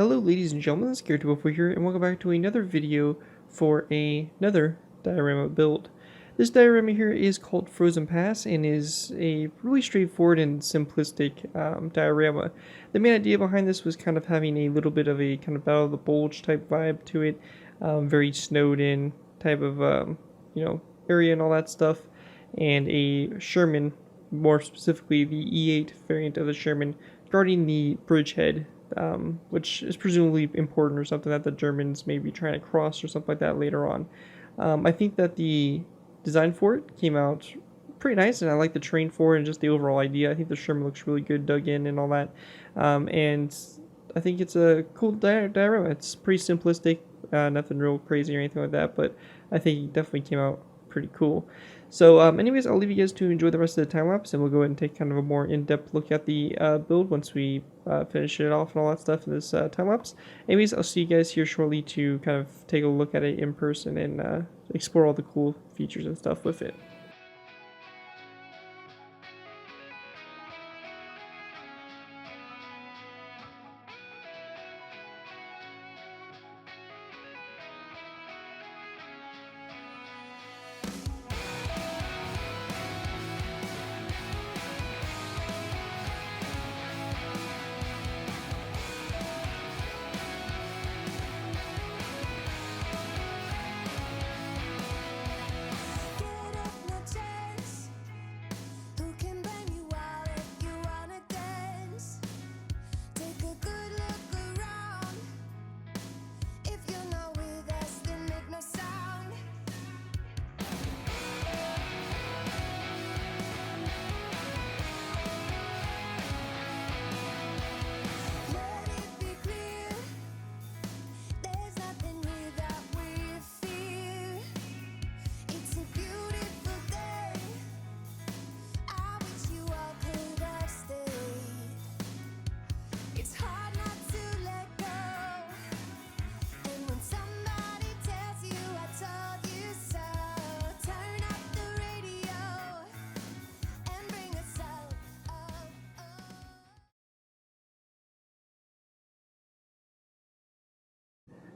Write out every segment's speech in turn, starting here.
Hello ladies and gentlemen, it's Wolfy here, and welcome back to another video for another diorama build. This diorama here is called Frozen Pass and is a really straightforward and simplistic diorama. The main idea behind this was kind of having a little bit of a kind of Battle of the Bulge type vibe to it, very snowed in type of area and all that stuff, and a Sherman, more specifically the E8 variant of the Sherman, guarding the bridgehead, which is presumably important or something that the Germans may be trying to cross or something like that later on. I think that the design for it came out pretty nice, and I like the terrain for it and just the overall idea. I think the Sherman looks really good dug in and all that, and I think it's a cool diorama. It's pretty simplistic, nothing real crazy or anything like that, but I think it definitely came out pretty cool. So anyways, I'll leave you guys to enjoy the rest of the time lapse, and we'll go ahead and take kind of a more in-depth look at the build once we finish it off and all that stuff in this time lapse. Anyways, I'll see you guys here shortly to kind of take a look at it in person and explore all the cool features and stuff with it.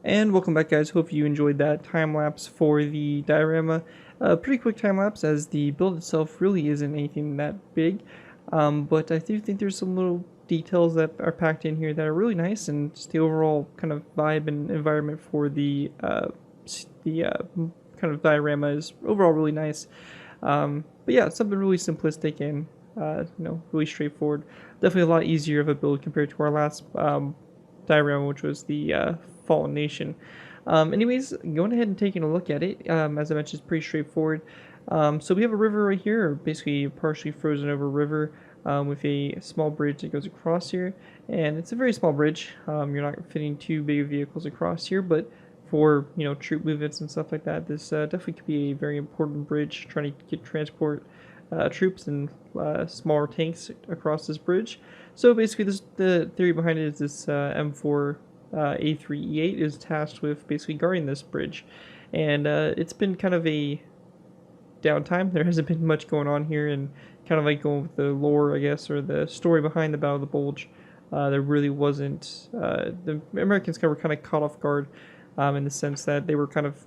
And welcome back, guys. Hope you enjoyed that time lapse for the diorama. Pretty quick time lapse, as the build itself really isn't anything that big, but I do think there's some little details that are packed in here that are really nice, and just the overall kind of vibe and environment for the kind of diorama is overall really nice. But yeah, something really simplistic and really straightforward. Definitely a lot easier of a build compared to our last diorama, which was the Fallen Nation. Anyways, going ahead and taking a look at it, as I mentioned, it's pretty straightforward. So we have a river right here, or basically a partially frozen over river, with a small bridge that goes across here, and it's a very small bridge. You're not fitting two big vehicles across here, but for troop movements and stuff like that, this definitely could be a very important bridge, trying to transport troops and smaller tanks across this bridge. So basically, the theory behind it is this M4 A3E8 is tasked with basically guarding this bridge, and it's been kind of a downtime. There hasn't been much going on here, and kind of like going with the lore, I guess, or the story behind the Battle of the Bulge, there really wasn't. The Americans were kind of caught off guard in the sense that they were kind of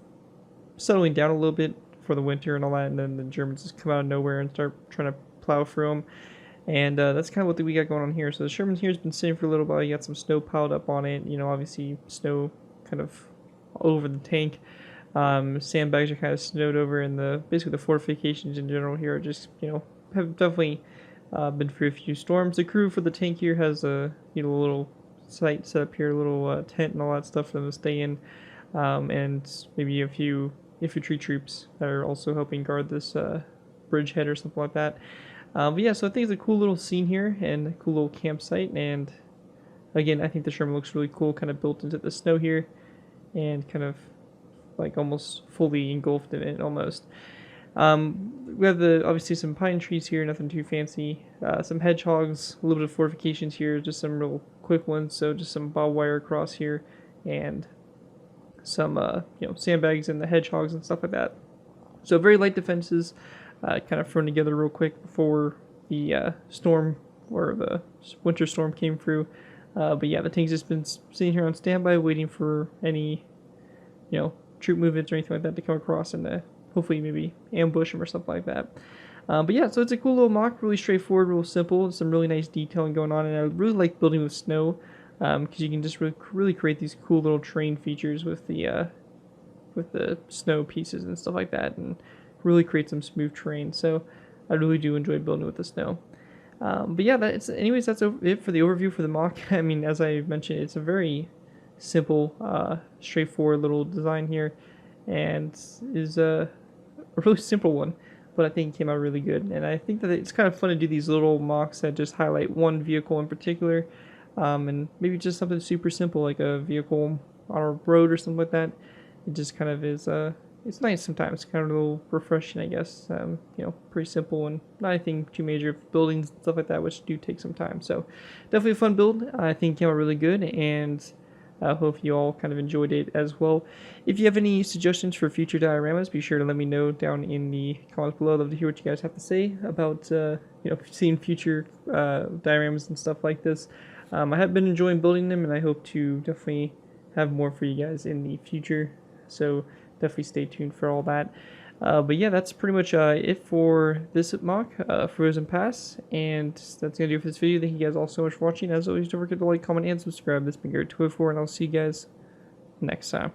settling down a little bit for the winter and all that, and then the Germans just come out of nowhere and start trying to plow through them. And that's kind of what we got going on here. So the Sherman here has been sitting for a little while. You got some snow piled up on it. Obviously snow kind of all over the tank. Sandbags are kind of snowed over, and basically the fortifications in general here are just have definitely been through a few storms. The crew for the tank here has a little site set up here, a little tent and all that stuff for them to stay in, and maybe a few infantry troops that are also helping guard this bridgehead or something like that. But yeah, so I think it's a cool little scene here and a cool little campsite, and again, I think the Sherman looks really cool, kind of built into the snow here, and kind of like almost fully engulfed in it almost. We have obviously some pine trees here, nothing too fancy. Some hedgehogs, a little bit of fortifications here, just some real quick ones. So just some barbed wire across here, and some sandbags and the hedgehogs and stuff like that. So very light defenses, kind of thrown together real quick before the storm or the winter storm came through. But yeah, the tank's just been sitting here on standby, waiting for any, troop movements or anything like that to come across and hopefully maybe ambush them or something like that. But yeah, so it's a cool little mock, really straightforward, real simple, some really nice detailing going on, and I really like building with snow, because you can just really create these cool little terrain features with the snow pieces and stuff like that, and really create some smooth terrain. So I really do enjoy building with the snow. But yeah, that's it for the overview for the mock. I mean, as I mentioned, it's a very simple, straightforward little design here, and is a really simple one, but I think it came out really good. And I think that it's kind of fun to do these little mocks that just highlight one vehicle in particular, and maybe just something super simple like a vehicle on a road or something like that. It just kind of is it's nice sometimes, kind of a little refreshing, I guess. Pretty simple and not anything too major. Buildings and stuff like that, which do take some time. So definitely a fun build. I think it came out really good, and I hope you all kind of enjoyed it as well. If you have any suggestions for future dioramas, be sure to let me know down in the comments below. I'd love to hear what you guys have to say about seeing future dioramas and stuff like this. I have been enjoying building them, and I hope to definitely have more for you guys in the future. So definitely stay tuned for all that. But yeah, that's pretty much it for this mock, Frozen Pass, and that's gonna do it for this video. Thank you guys all so much for watching. As always, don't forget to like, comment, and subscribe. This has been Garrett204, and I'll see you guys next time.